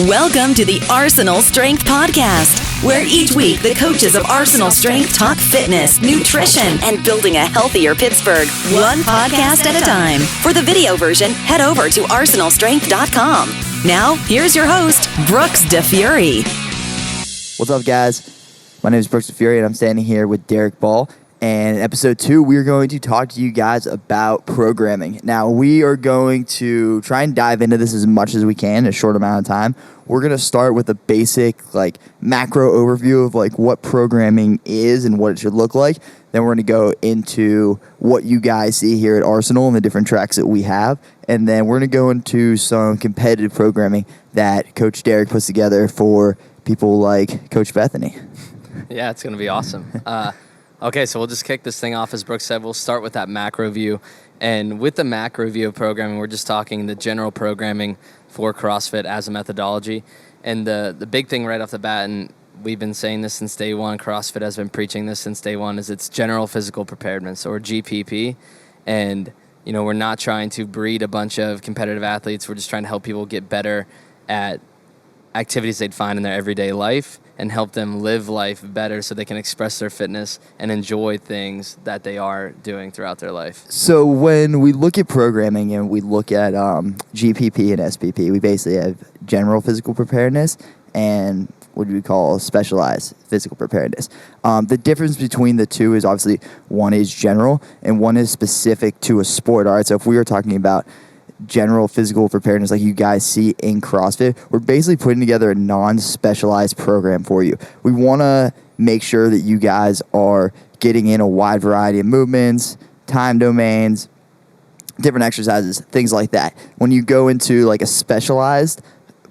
Welcome to the Arsenal Strength Podcast, where each week the coaches of Arsenal Strength talk fitness, nutrition, and building a healthier Pittsburgh, one podcast at a time. For the video version, head over to arsenalstrength.com. Now, here's your host, Brooks DeFury. What's up, guys? My name is Brooks DeFury, and I'm standing here with Derek Ball. And in episode 2, we're going to talk to you guys about programming. Now, we are going to try and dive into this as much as we can in a short amount of time. We're going to start with a basic, macro overview of, what programming is and what it should look like. Then we're going to go into what you guys see here at Arsenal and the different tracks that we have. And then we're going to go into some competitive programming that Coach Derek puts together for people like Coach Bethany. Yeah, it's going to be awesome. Okay, so we'll just kick this thing off. As Brooks said, we'll start with that macro view. And with the macro view of programming, we're just talking the general programming for CrossFit as a methodology. And the big thing right off the bat, and we've been saying this since day one, CrossFit has been preaching this since day one, is it's general physical preparedness, or GPP. And, we're not trying to breed a bunch of competitive athletes. We're just trying to help people get better at activities they'd find in their everyday life and help them live life better so they can express their fitness and enjoy things that they are doing throughout their life. So when we look at programming and we look at GPP and SPP, we basically have general physical preparedness and what do we call specialized physical preparedness. The difference between the two is obviously one is general and one is specific to a sport. All right, so if we were talking about general physical preparedness like you guys see in CrossFit, we're basically putting together a non-specialized program for you. We want to make sure that you guys are getting in a wide variety of movements, time domains, different exercises, things like that. When you go into a specialized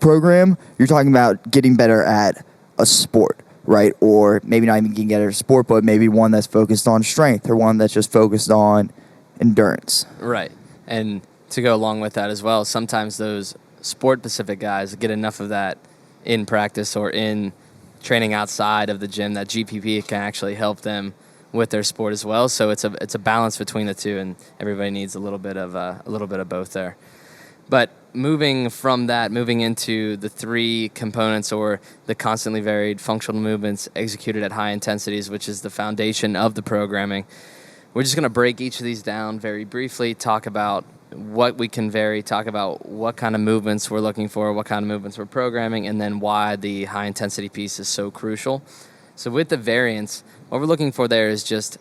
program, you're talking about getting better at a sport, right? Or maybe not even getting better at a sport, but maybe one that's focused on strength or one that's just focused on endurance. Right. And to go along with that as well, sometimes those sport-specific guys get enough of that in practice or in training outside of the gym that GPP can actually help them with their sport as well. So it's a balance between the two, and everybody needs a little bit of both there. But moving into the three components, or the constantly varied functional movements executed at high intensities, which is the foundation of the programming. We're just going to break each of these down very briefly, talk about what we can vary, talk about what kind of movements we're looking for, what kind of movements we're programming, and then why the high-intensity piece is so crucial. So with the variance, what we're looking for there is just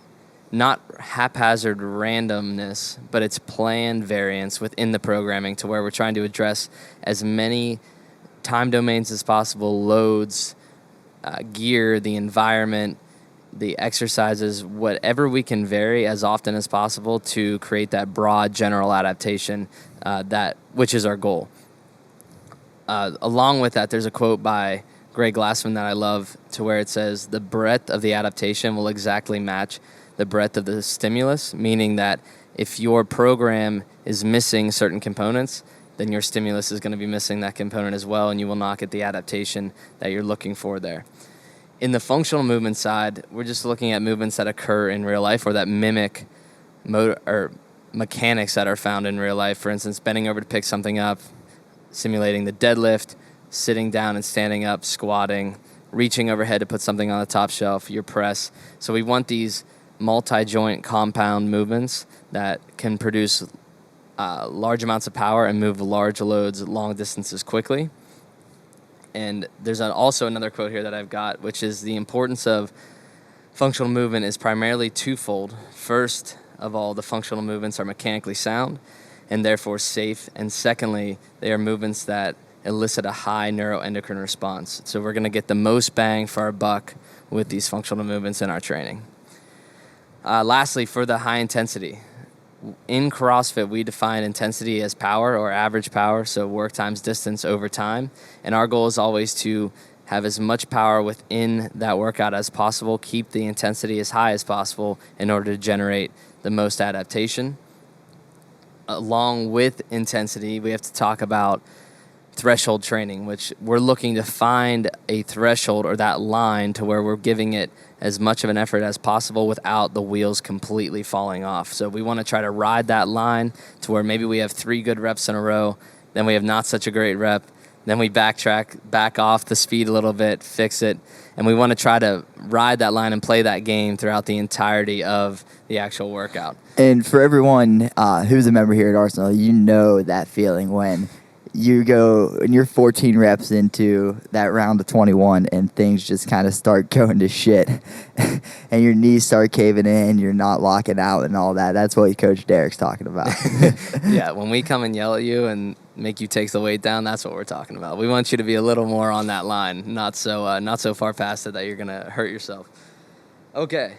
not haphazard randomness, but it's planned variance within the programming to where we're trying to address as many time domains as possible, loads, gear, the environment, the exercises, whatever we can vary as often as possible to create that broad general adaptation, which is our goal. Along with that, there's a quote by Greg Glassman that I love, to where it says, the breadth of the adaptation will exactly match the breadth of the stimulus, meaning that if your program is missing certain components, then your stimulus is going to be missing that component as well, and you will not get the adaptation that you're looking for there. In the functional movement side, we're just looking at movements that occur in real life or that mimic motor or mechanics that are found in real life. For instance, bending over to pick something up, simulating the deadlift, sitting down and standing up, squatting, reaching overhead to put something on the top shelf, your press. So we want these multi-joint compound movements that can produce large amounts of power and move large loads long distances quickly. And there's also another quote here that I've got, which is the importance of functional movement is primarily twofold. First of all, the functional movements are mechanically sound and therefore safe. And secondly, they are movements that elicit a high neuroendocrine response. So we're going to get the most bang for our buck with these functional movements in our training. Lastly, for the high intensity. In CrossFit, we define intensity as power or average power, so work times distance over time. And our goal is always to have as much power within that workout as possible, keep the intensity as high as possible in order to generate the most adaptation. Along with intensity, we have to talk about threshold training, which we're looking to find a threshold or that line to where we're giving it as much of an effort as possible without the wheels completely falling off. So we want to try to ride that line to where maybe we have 3 good reps in a row, then we have not such a great rep, Then we back off the speed a little bit, fix it, and we want to try to ride that line and play that game throughout the entirety of the actual workout. And for everyone who's a member here at Arsenal, you know that feeling when you go and you're 14 reps into that round of 21 and things just kind of start going to shit and your knees start caving in, you're not locking out and all that. That's what Coach Derek's talking about. Yeah, when we come and yell at you and make you take the weight down, that's what we're talking about. We want you to be a little more on that line, not so far past it that you're going to hurt yourself. Okay.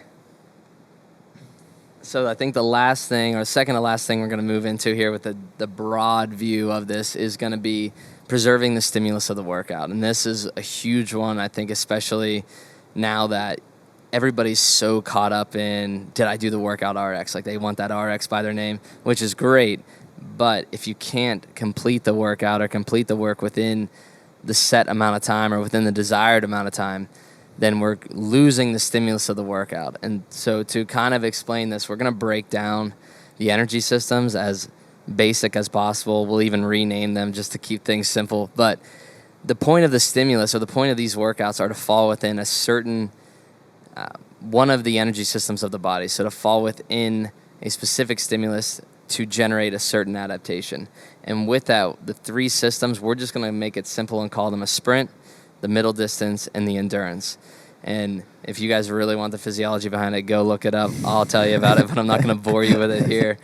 So I think the last thing, or second to last thing we're going to move into here with the broad view of this is going to be preserving the stimulus of the workout. And this is a huge one, I think, especially now that everybody's so caught up in, did I do the workout RX? Like they want that RX by their name, which is great. But if you can't complete the workout or complete the work within the set amount of time or within the desired amount of time, then we're losing the stimulus of the workout. And so to kind of explain this, we're going to break down the energy systems as basic as possible. We'll even rename them just to keep things simple. But the point of the stimulus or the point of these workouts are to fall within a certain one of the energy systems of the body. So to fall within a specific stimulus to generate a certain adaptation. And with that, the three systems, we're just going to make it simple and call them a sprint, the middle distance, and the endurance. And if you guys really want the physiology behind it, go look it up. I'll tell you about it, but I'm not going to bore you with it here.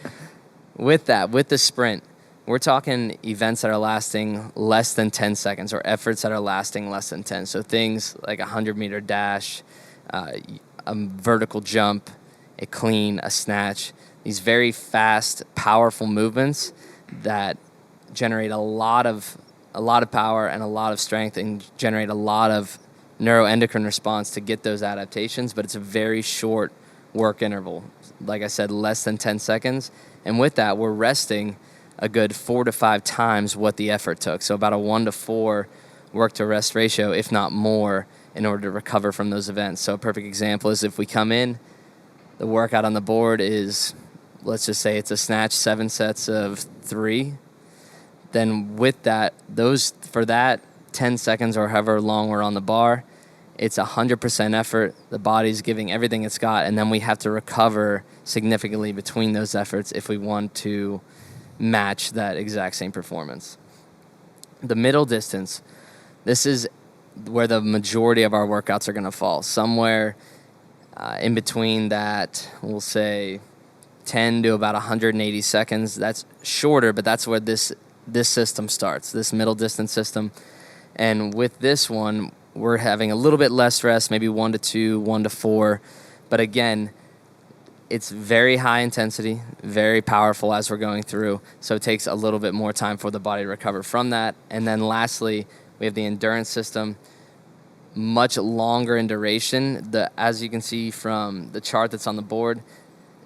With that, with the sprint, we're talking events that are lasting less than 10 seconds or efforts that are lasting less than 10. So things like a 100-meter dash, a vertical jump, a clean, a snatch, these very fast, powerful movements that generate a lot of power and a lot of strength and generate a lot of neuroendocrine response to get those adaptations, but it's a very short work interval. Like I said, less than 10 seconds. And with that, we're resting a good 4 to 5 times what the effort took. So about a 1 to 4 work to rest ratio, if not more, in order to recover from those events. So a perfect example is if we come in, the workout on the board is, let's just say it's a snatch, 7 sets of 3. Then with that, for that 10 seconds or however long we're on the bar, it's 100% effort. The body's giving everything it's got, and then we have to recover significantly between those efforts if we want to match that exact same performance. The middle distance, this is where the majority of our workouts are going to fall. Somewhere in between that, we'll say 10 to about 180 seconds. That's shorter, but that's where this system starts, this middle distance system. And with this one, we're having a little bit less rest, maybe 1 to 2, 1 to 4. But again, it's very high intensity, very powerful as we're going through. So it takes a little bit more time for the body to recover from that. And then lastly, we have the endurance system, much longer in duration. As you can see from the chart that's on the board,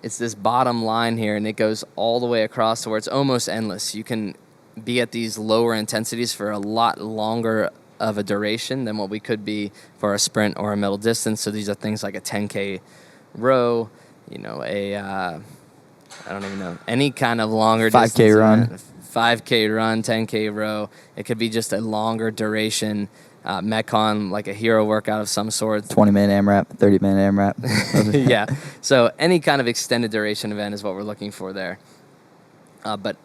it's this bottom line here, and it goes all the way across to where it's almost endless. You can be at these lower intensities for a lot longer of a duration than what we could be for a sprint or a middle distance. So these are things like a 10K row, I don't even know, any kind of longer 5K run. 5K run, 10K row. It could be just a longer duration Metcon, like a hero workout of some sort. 20-minute AMRAP, 30-minute AMRAP. Yeah. So any kind of extended duration event is what we're looking for there. But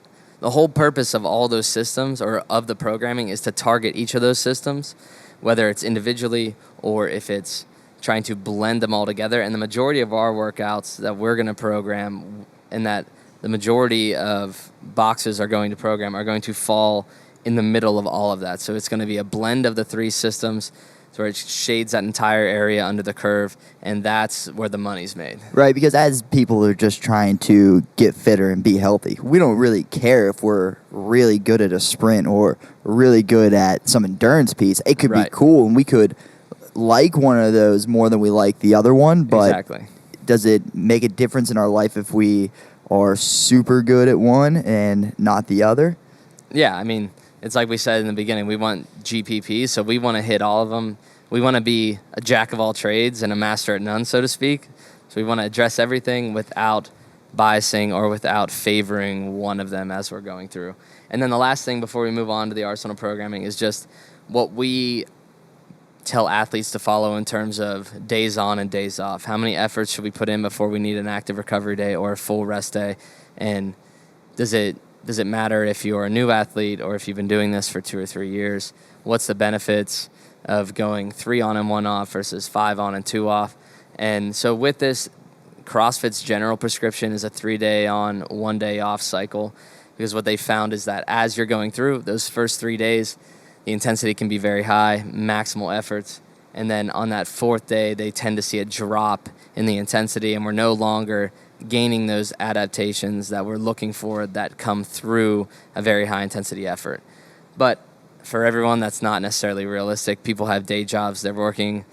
the whole purpose of all those systems or of the programming is to target each of those systems, whether it's individually or if it's trying to blend them all together. And the majority of our workouts that we're going to program and that the majority of boxes are going to program are going to fall in the middle of all of that. So it's going to be a blend of the three systems where it shades that entire area under the curve, and that's where the money's made. Right, because as people are just trying to get fitter and be healthy, we don't really care if we're really good at a sprint or really good at some endurance piece. It could be cool, and we could like one of those more than we like the other one, but exactly. Does it make a difference in our life if we are super good at one and not the other? Yeah, I mean, it's like we said in the beginning, we want GPP, so we want to hit all of them. We want to be a jack of all trades and a master at none, so to speak. So we want to address everything without biasing or without favoring one of them as we're going through. And then the last thing before we move on to the Arsenal programming is just what we tell athletes to follow in terms of days on and days off. How many efforts should we put in before we need an active recovery day or a full rest day? And does it matter if you're a new athlete or if you've been doing this for 2 or 3 years? What's the benefits of going 3 on and 1 off versus 5 on and 2 off? And so with this, CrossFit's general prescription is a 3-day on, 1 day off cycle, because what they found is that as you're going through those first 3 days, the intensity can be very high, maximal efforts. And then on that 4th day, they tend to see a drop in the intensity, and we're no longer gaining those adaptations that we're looking for that come through a very high intensity effort. But for everyone, that's not necessarily realistic. People have day jobs. They're working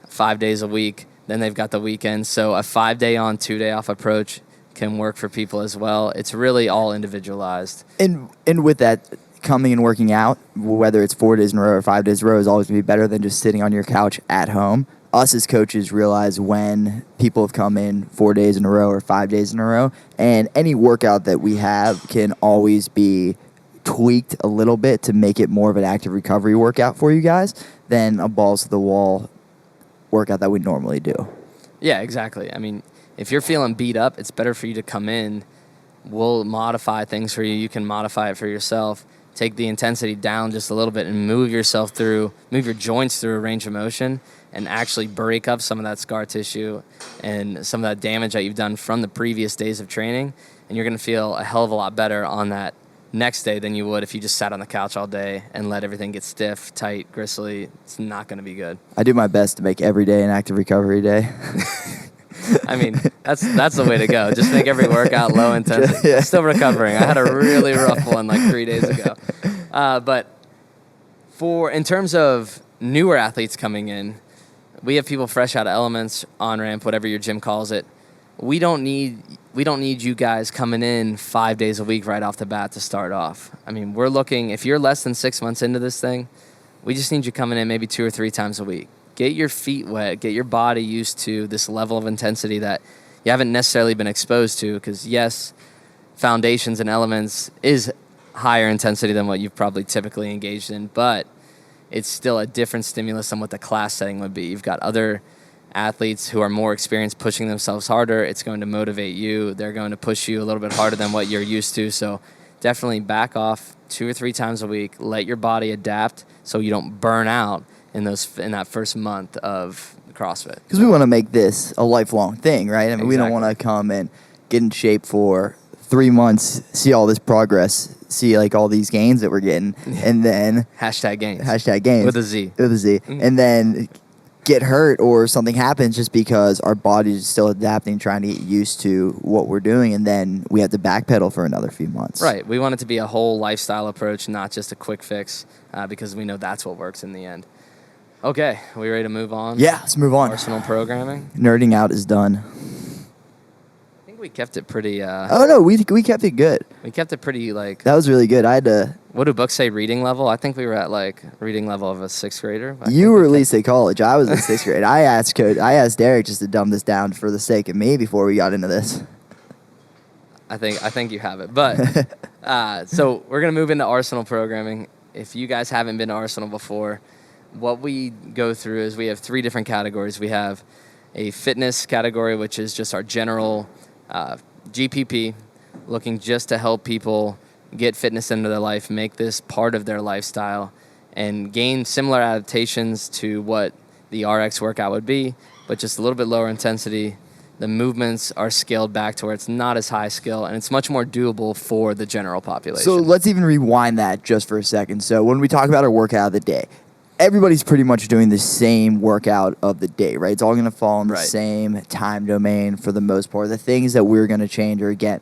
5 days a week. Then they've got the weekend. So a 5-day on, 2-day off approach can work for people as well. It's really all individualized. And with that, coming and working out, whether it's 4 days in a row or 5 days in a row, is always going to be better than just sitting on your couch at home. Us as coaches realize when people have come in 4 days in a row or 5 days in a row, and any workout that we have can always be tweaked a little bit to make it more of an active recovery workout for you guys than a balls to the wall workout that we normally do. Yeah, exactly. I mean, if you're feeling beat up, it's better for you to come in. We'll modify things for you. You can modify it for yourself. Take the intensity down just a little bit and move your joints through a range of motion and actually break up some of that scar tissue and some of that damage that you've done from the previous days of training. And you're going to feel a hell of a lot better on that next day than you would if you just sat on the couch all day and let everything get stiff, tight, gristly. It's not going to be good. I do my best to make every day an active recovery day. I mean, that's the way to go. Just make every workout low intensity. Yeah. Still recovering. I had a really rough one like 3 days ago. But in terms of newer athletes coming in, we have people fresh out of Elements, on-ramp, whatever your gym calls it. We don't need you guys coming in 5 days a week right off the bat to start off. I mean, we're looking, if you're less than 6 months into this thing, we just need you coming in maybe 2 or 3 times a week. Get your feet wet, get your body used to this level of intensity that you haven't necessarily been exposed to, because yes, Foundations and Elements is higher intensity than what you've probably typically engaged in, but it's still a different stimulus than what the class setting would be. You've got other athletes who are more experienced pushing themselves harder. It's going to motivate you. They're going to push you a little bit harder than what you're used to. So definitely back off 2 or 3 times a week. Let your body adapt so you don't burn out in that first month of CrossFit. Because we want to make this a lifelong thing, right? I mean, we don't want to come and get in shape for 3 months, see all this progress, see like all these gains that we're getting, and then hashtag gains with a Z, and then get hurt or something happens just because our body is still adapting, trying to get used to what we're doing, and then we have to backpedal for another few months. Right. We want it to be a whole lifestyle approach, not just a quick fix, because we know that's what works in the end. Okay, are we ready to move on? Yeah, let's move on. Arsenal programming. Nerding out is done. I think we kept it pretty... oh, no, we kept it good. We kept it pretty, like... That was really good. I had to... What do books say, reading level? I think we were at, like, reading level of a 6th grader. You were at least at college. I was in 6th grade. I asked Derek just to dumb this down for the sake of me before we got into this. I think you have it. But, so we're going to move into Arsenal programming. If you guys haven't been to Arsenal before... What we go through is we have 3 different categories. We have a fitness category, which is just our general GPP, looking just to help people get fitness into their life, make this part of their lifestyle, and gain similar adaptations to what the RX workout would be, but just a little bit lower intensity. The movements are scaled back to where it's not as high skill, and it's much more doable for the general population. So let's even rewind that just for a second. So when we talk about our workout of the day, everybody's pretty much doing the same workout of the day, right? It's all going to fall in the same time domain for the most part. The things that we're going to change are, again,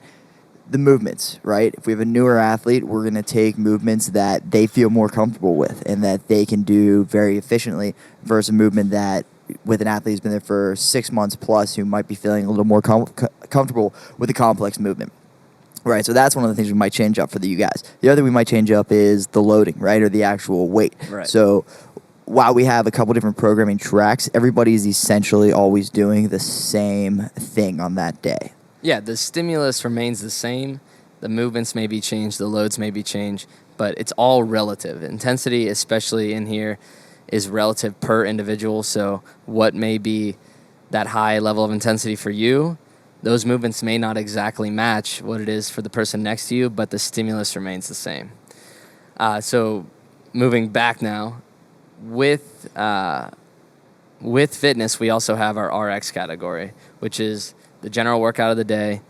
the movements, right? If we have a newer athlete, we're going to take movements that they feel more comfortable with and that they can do very efficiently versus a movement that with an athlete who's been there for 6 months plus who might be feeling a little more comfortable with a complex movement. Right, so that's one of the things we might change up for you guys. The other thing we might change up is the loading, right, or the actual weight. Right. So while we have a couple different programming tracks, everybody's essentially always doing the same thing on that day. Yeah, the stimulus remains the same. The movements may be changed, the loads may be changed, but it's all relative. Intensity, especially in here, is relative per individual. So what may be that high level of intensity for you, those movements may not exactly match what it is for the person next to you, but the stimulus remains the same. So moving back now, with fitness, we also have our RX category, which is the general workout of the day.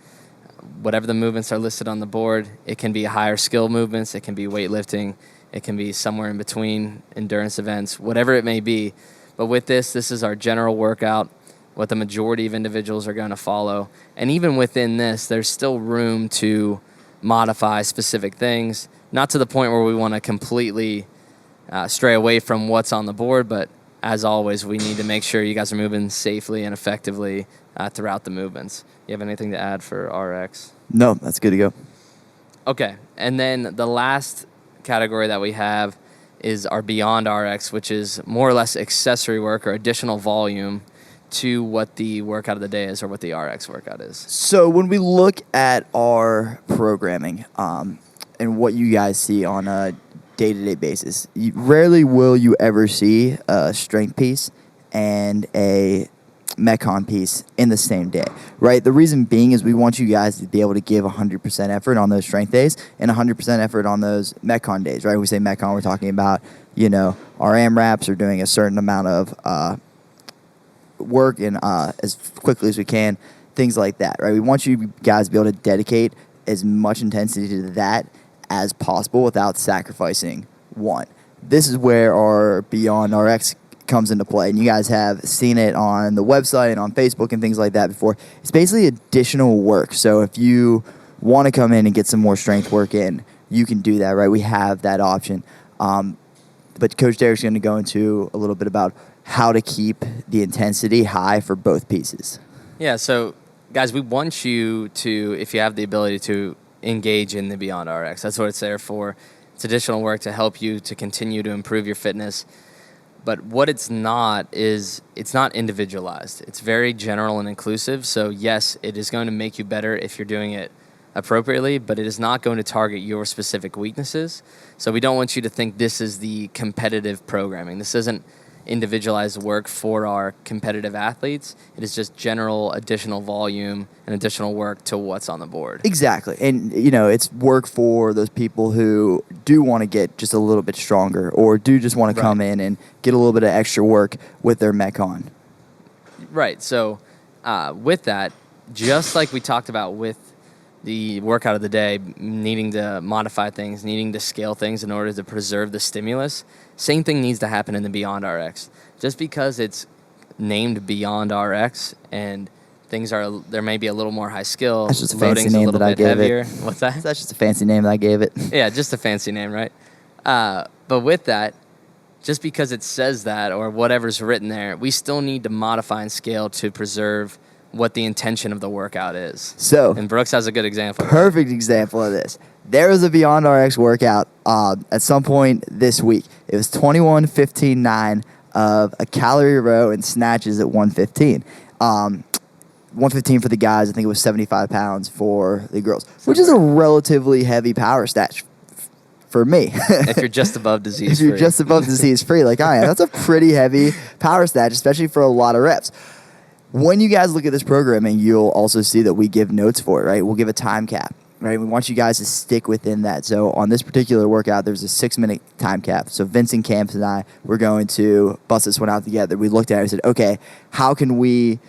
Whatever the movements are listed on the board, it can be higher skill movements, it can be weightlifting, it can be somewhere in between, endurance events, whatever it may be. But with this is our general workout, what the majority of individuals are going to follow. And even within this, there's still room to modify specific things, not to the point where we want to completely stray away from what's on the board, but as always, we need to make sure you guys are moving safely and effectively throughout the movements. You have anything to add for RX? No, that's good to go. Okay, and then the last category that we have is our Beyond RX, which is more or less accessory work or additional volume to what the workout of the day is or what the RX workout is. So when we look at our programming and what you guys see on a day-to-day basis, rarely will you ever see a strength piece and a Metcon piece in the same day, right? The reason being is we want you guys to be able to give 100% effort on those strength days and 100% effort on those Metcon days, right? When we say Metcon, we're talking about, our AMRAPs are doing a certain amount of work and as quickly as we can, things like that, right? We want you guys to be able to dedicate as much intensity to that as possible without sacrificing one. This is where our Beyond RX comes into play, and you guys have seen it on the website and on Facebook and things like that before. It's basically additional work. So if you want to come in and get some more strength work in, you can do that, right? We have that option. But Coach Derek's going to go into a little bit about how to keep the intensity high for both pieces. Yeah, so guys, we want you to, if you have the ability to, engage in the Beyond RX. That's what it's there for. It's additional work to help you to continue to improve your fitness. But what it's not is it's not individualized. It's very general and inclusive. So yes, it is going to make you better if you're doing it appropriately, but it is not going to target your specific weaknesses. So we don't want you to think this is the competitive programming. This isn't individualized work for our competitive athletes. It is just general additional volume and additional work to what's on the board. Exactly. And, it's work for those people who do want to get just a little bit stronger or do just want to come in and get a little bit of extra work with their Metcon. Right. So with that, just like we talked about with the workout of the day, needing to modify things, needing to scale things in order to preserve the stimulus, same thing needs to happen in the Beyond RX. Just because it's named Beyond RX and things are, there may be a little more high skill, that's just a fancy name that I gave heavier. it. What's that? That's just a fancy name that I gave it. Yeah, just a fancy name, right? But with that, just because it says that or whatever's written there, we still need to modify and scale to preserve what the intention of the workout is. So, and Brooks has a good example. Perfect example of this. There was a Beyond RX workout at some point this week. It was 21-15-9 of a calorie row and snatches at 115. 115 for the guys. I think it was 75 pounds for the girls, which is a relatively heavy power snatch for me. If you're just above disease free. If you're just above disease free like I am, that's a pretty heavy power snatch, especially for a lot of reps. When you guys look at this programming, you'll also see that we give notes for it, right? We'll give a time cap, right? We want you guys to stick within that. So on this particular workout, there's a 6-minute time cap. So Vincent Camps and I were going to bust this one out together. We looked at it and said, okay, how can we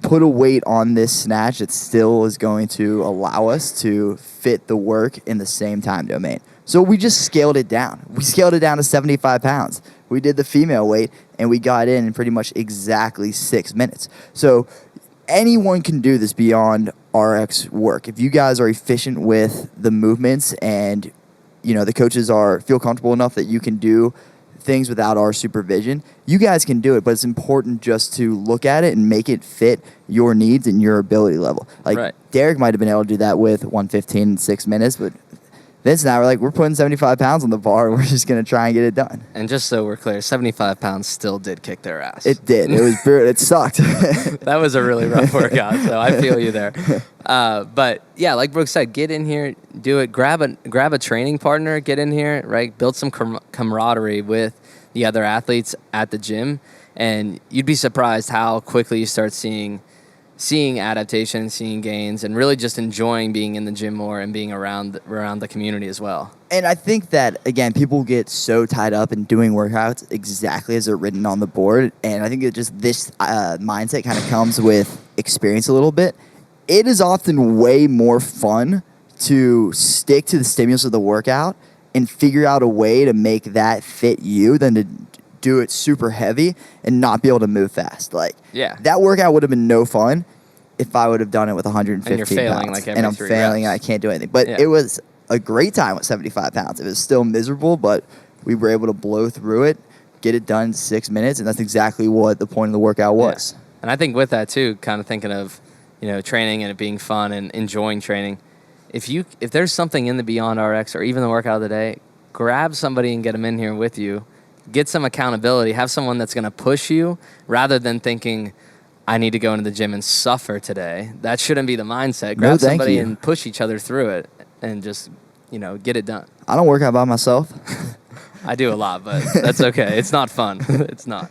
put a weight on this snatch that still is going to allow us to fit the work in the same time domain? So we just scaled it down. We scaled it down to 75 pounds. We did the female weight, and we got in pretty much exactly 6 minutes. So anyone can do this Beyond RX work. If you guys are efficient with the movements and, the coaches feel comfortable enough that you can do things without our supervision, you guys can do it, but it's important just to look at it and make it fit your needs and your ability level. Like Derek might have been able to do that with 115 in 6 minutes, but Vince and I were like, we're putting 75 pounds on the bar, and we're just going to try and get it done. And just so we're clear, 75 pounds still did kick their ass. It did. It was brutal. It sucked. That was a really rough workout, so I feel you there. But yeah, like Brooks said, get in here, do it. Grab a training partner, get in here, right? Build some camaraderie with the other athletes at the gym, and you'd be surprised how quickly you start seeing adaptation, seeing gains, and really just enjoying being in the gym more and being around the community as well. And I think that, again, people get so tied up in doing workouts exactly as they're written on the board. And I think it just this mindset kind of comes with experience a little bit. It is often way more fun to stick to the stimulus of the workout and figure out a way to make that fit you than to do it super heavy and not be able to move fast. Like, yeah, that workout would have been no fun if I would have done it with 115 and you're failing pounds. like every and I'm 3 failing reps. and I can't do anything. But Yeah. it was a great time with 75 pounds. It was still miserable, but we were able to blow through it, get it done in 6 minutes, and that's exactly what the point of the workout was. Yeah. And I think with that too, kind of thinking of, training and it being fun and enjoying training. If there's something in the Beyond RX or even the workout of the day, grab somebody and get them in here with you. Get some accountability. Have someone that's going to push you rather than thinking, I need to go into the gym and suffer today. That shouldn't be the mindset. Grab thank somebody you. and push each other through it and just, get it done. I don't work out by myself. I do a lot, but that's okay. It's not fun. It's not.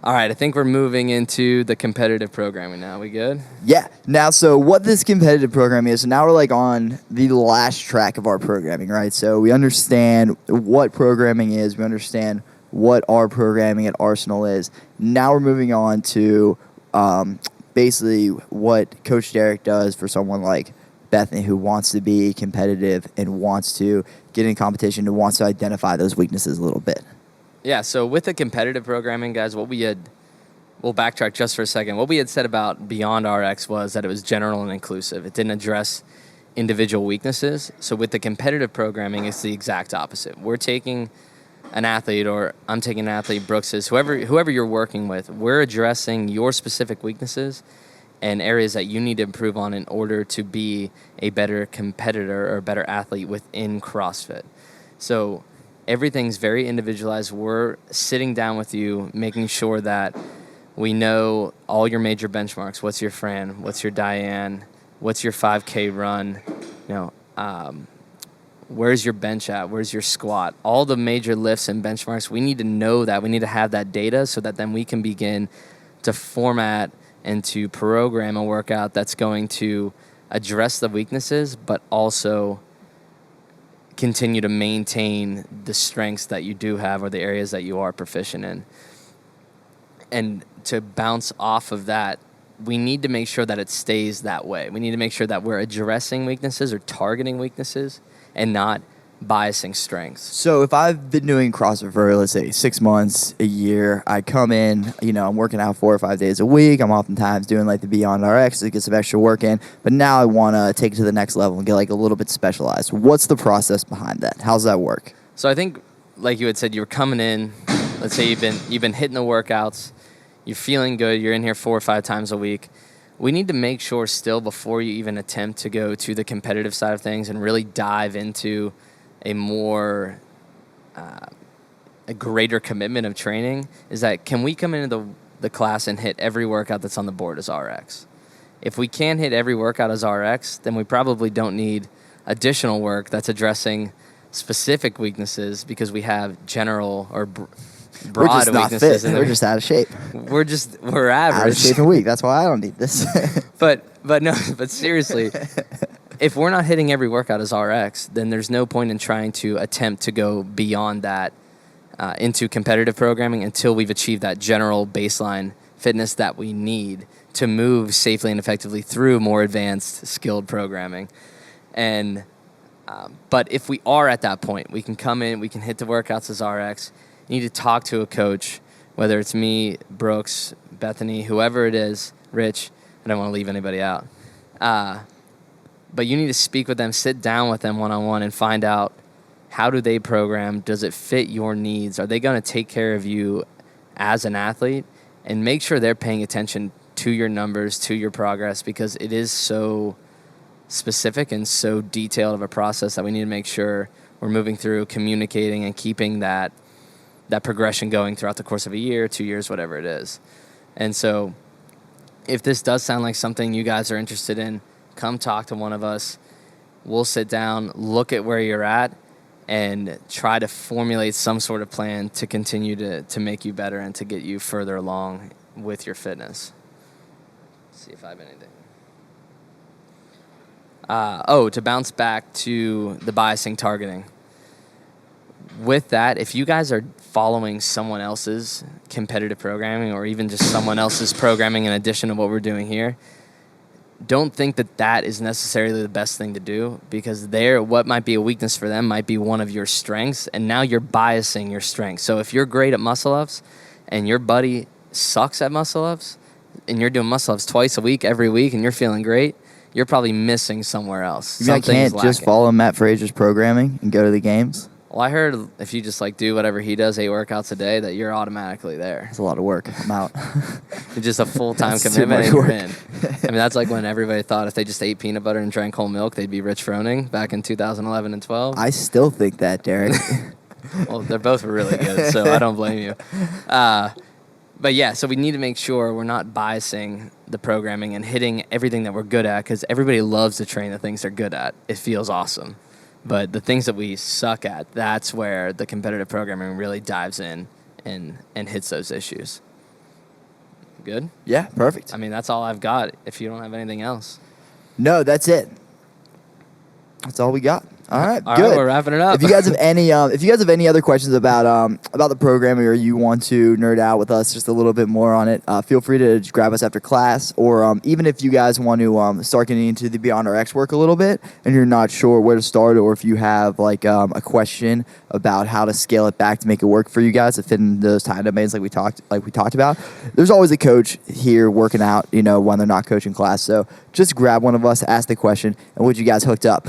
All right, I think we're moving into the competitive programming now. We good? Yeah. Now, so what this competitive programming is, so now we're like on the last track of our programming, right? So we understand what programming is. We understand what our programming at Arsenal is. Now we're moving on to basically what Coach Derek does for someone like Bethany who wants to be competitive and wants to get in competition and wants to identify those weaknesses a little bit. Yeah, so with the competitive programming, guys, we'll backtrack just for a second. What we had said about Beyond RX was that it was general and inclusive. It didn't address individual weaknesses. So with the competitive programming, it's the exact opposite. We're taking an athlete, or I'm taking an athlete, Brooks's, whoever you're working with, we're addressing your specific weaknesses and areas that you need to improve on in order to be a better competitor or a better athlete within CrossFit. So everything's very individualized. We're sitting down with you, making sure that we know all your major benchmarks. What's your Fran? What's your Diane? What's your 5K run? Where's your bench at? Where's your squat? All the major lifts and benchmarks, we need to know that. We need to have that data so that then we can begin to format and to program a workout that's going to address the weaknesses, but also continue to maintain the strengths that you do have or the areas that you are proficient in. And to bounce off of that, we need to make sure that it stays that way. We need to make sure that we're addressing weaknesses or targeting weaknesses and not biasing strengths. So if I've been doing CrossFit for, let's say, 6 months, a year, I come in, I'm working out 4 or 5 days a week. I'm oftentimes doing like the Beyond RX to get some extra work in. But now I want to take it to the next level and get like a little bit specialized. What's the process behind that? How's that work? So I think, like you had said, you were coming in. Let's say you've been hitting the workouts. You're feeling good. You're in here 4 or 5 times a week. We need to make sure still before you even attempt to go to the competitive side of things and really dive into a more a greater commitment of training is that can we come into the class and hit every workout that's on the board as RX? If we can't hit every workout as RX, then we probably don't need additional work that's addressing specific weaknesses because we have general or broad We're just not weaknesses. fit. We're just out of shape. We're average. Out of shape and weak. That's why I don't need this. But seriously, if we're not hitting every workout as RX, then there's no point in trying to attempt to go beyond that into competitive programming until we've achieved that general baseline fitness that we need to move safely and effectively through more advanced skilled programming. And but if we are at that point, we can come in, we can hit the workouts as RX. You need to talk to a coach, whether it's me, Brooks, Bethany, whoever it is, Rich. I don't want to leave anybody out. But you need to speak with them, sit down with them one-on-one and find out how do they program? Does it fit your needs? Are they going to take care of you as an athlete? And make sure they're paying attention to your numbers, to your progress, because it is so specific and so detailed of a process that we need to make sure we're moving through, communicating, and keeping that progression going throughout the course of a year, 2 years, whatever it is. And so if this does sound like something you guys are interested in, come talk to one of us. We'll sit down, look at where you're at, and try to formulate some sort of plan to continue to make you better and to get you further along with your fitness. Let's see if I have anything. To bounce back to the biasing targeting. With that, if you guys are following someone else's competitive programming or even just someone else's programming in addition to what we're doing here, don't think that is necessarily the best thing to do, because what might be a weakness for them might be one of your strengths, and now you're biasing your strengths. So if you're great at muscle-ups and your buddy sucks at muscle-ups and you're doing muscle-ups twice a week, every week, and you're feeling great, you're probably missing somewhere else. I can't just follow Matt Frazier's programming and go to the games. Well, I heard if you just do whatever he does, 8 workouts a day, that you're automatically there. It's a lot of work. I'm out. It's just a full-time commitment and you're in. I mean, that's like when everybody thought if they just ate peanut butter and drank whole milk, they'd be Rich Froning back in 2011 and 12. I still think that, Derek. Well, they're both really good, so I don't blame you. But yeah, so we need to make sure we're not biasing the programming and hitting everything that we're good at, because everybody loves to train the things they're good at. It feels awesome. But the things that we suck at, that's where the competitive programming really dives in and hits those issues. Good? Yeah, perfect. I mean, that's all I've got if you don't have anything else. No, that's it. That's all we got. All right, all good. Right, we're wrapping it up. If you guys have any other questions about the programming, or you want to nerd out with us just a little bit more on it, feel free to just grab us after class, or even if you guys want to start getting into the Beyond RX work a little bit, and you're not sure where to start, or if you have a question about how to scale it back to make it work for you guys to fit in those time domains like we talked about. There's always a coach here working out, when they're not coaching class. So just grab one of us, ask the question, and we'll get you guys hooked up.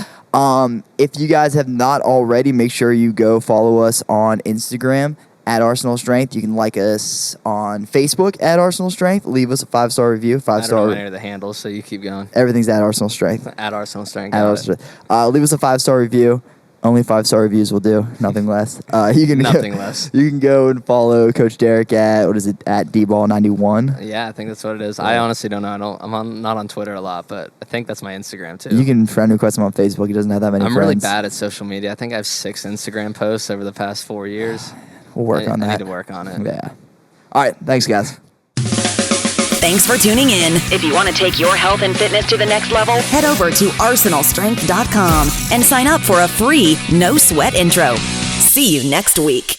If you guys have not already, make sure you go follow us on Instagram at Arsenal Strength. You can like us on Facebook at Arsenal Strength. Leave us a 5-star review. I don't know any of the handles, so you keep going. Everything's at Arsenal Strength. At Arsenal Strength. Leave us a 5-star review. Only 5-star reviews will do. Nothing less. Nothing less. You can go and follow Coach Derek at dball91. Yeah, I think that's what it is. Yeah. I honestly don't know. I'm not on Twitter a lot, but I think that's my Instagram too. You can friend request him on Facebook. He doesn't have that many friends. I'm really bad at social media. I think I have 6 Instagram posts over the past 4 years. We'll work on that. I need to work on it. Yeah. All right. Thanks, guys. Thanks for tuning in. If you want to take your health and fitness to the next level, head over to arsenalstrength.com and sign up for a free no sweat intro. See you next week.